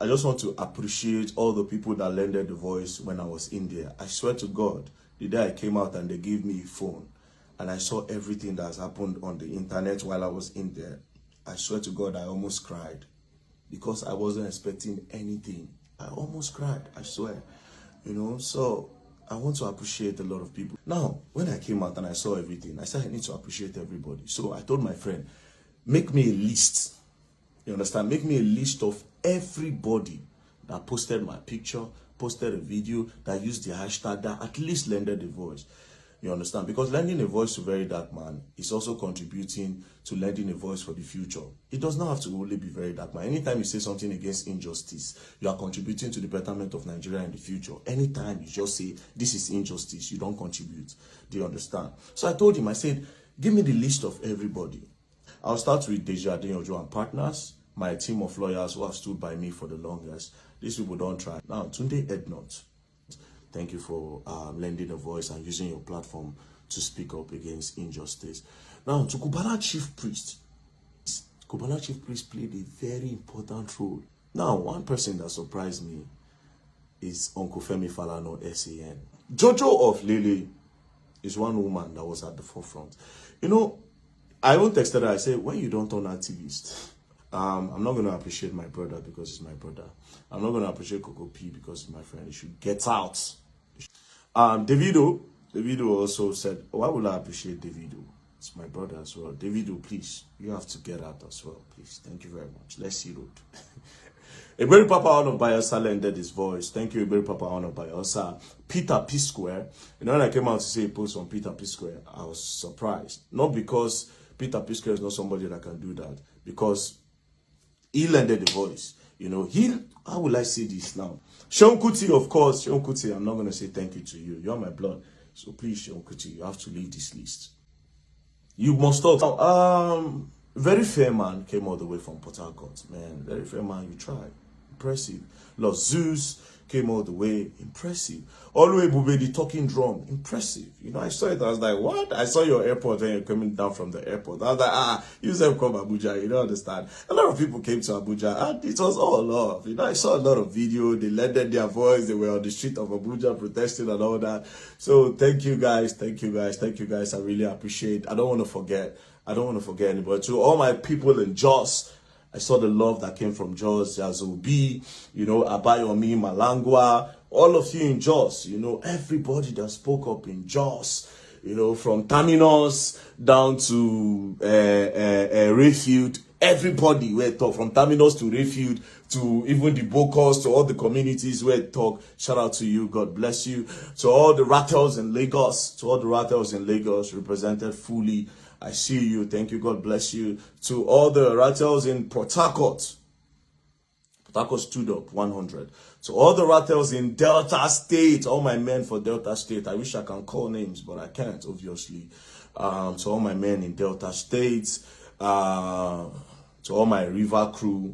I just want to appreciate all the people that lended the voice when I was in there. I swear to God, the day I came out and they gave me a phone and I saw everything that has happened on the internet while I was in there, I swear to God, I almost cried because I wasn't expecting anything. I almost cried, I swear. You know, so I want to appreciate a lot of people. Now, when I came out and I saw everything, I said I need to appreciate everybody. So I told my friend, make me a list. You understand? Make me a list of everybody that posted my picture, posted a video, that used the hashtag, that at least lended a voice. You understand? Because lending a voice to Very Dark Man is also contributing to lending a voice for the future. It does not have to only be Very Dark Man. Anytime you say something against injustice, you are contributing to the betterment of Nigeria in the future. Anytime you just say, this is injustice, you don't contribute. Do you understand? So I told him, I said, give me the list of everybody. I'll start with Deji Adeyanju and partners, my team of lawyers who have stood by me for the longest. These people don't try. Now, Tunde Ednut, thank you for lending a voice and using your platform to speak up against injustice. Now, to Cubana ChiefPriest. Cubana ChiefPriest played a very important role. Now, one person that surprised me is Uncle Femi Falana, SAN. Jojo of Lele is one woman that was at the forefront. You know, I won't text her. I say, when you don't turn activist, I'm not going to appreciate my brother because he's my brother. I'm not going to appreciate Koko Pee because he's my friend. He should get out. Davido also said, why would I appreciate Davido? It's my brother as well. Davido, please, you have to get out as well, please. Thank you very much. Let's see road. Eberi Papa Ono Bayosa lended his voice. Thank you, Eberi Papa Ono Bayosa. Psquare. You know, when I came out to say a post on Psquare, I was surprised. Not because Psquare is not somebody that can do that, because he lended the voice. You know, how will I say this now? Seun Kuti, of course. Seun Kuti, I'm not going to say thank you to you. You're my blood. So please, Seun Kuti, you have to leave this list. You must talk. Now, Very Fair Man came all the way from Port Harcourt. Man, Very Fair Man, you tried. Impressive. Los Zeus came all the way. Impressive. Always Bube, the talking drum. Impressive. You know, I saw it. I was like, what? I saw your airport when you're coming down from the airport. I was like, you said come Abuja. You don't understand. A lot of people came to Abuja and it was all love. You know, I saw a lot of video. They lended their voice. They were on the street of Abuja protesting and all that. So thank you guys. Thank you guys. Thank you guys. I really appreciate. I don't want to forget. I don't want to forget anybody. To all my people in Jos, I saw the love that came from Jos, Yazobi, you know, Abayomi, Malangwa, all of you in Jos, you know, everybody that spoke up in Jos, you know, from Terminus down to Rayfield, everybody where talk, from Terminus to Rayfield, to even the Bokos, to all the communities where talk. Shout out to you, God bless you. To all the Rattles in Lagos, represented fully. I see you. Thank you. God bless you. To all the Rattles in Port Harcourt. Port Harcourt stood up 100. To all the Rattles in Delta State. All my men for Delta State. I wish I can call names, but I can't, obviously. To all my men in Delta State. To all my river crew.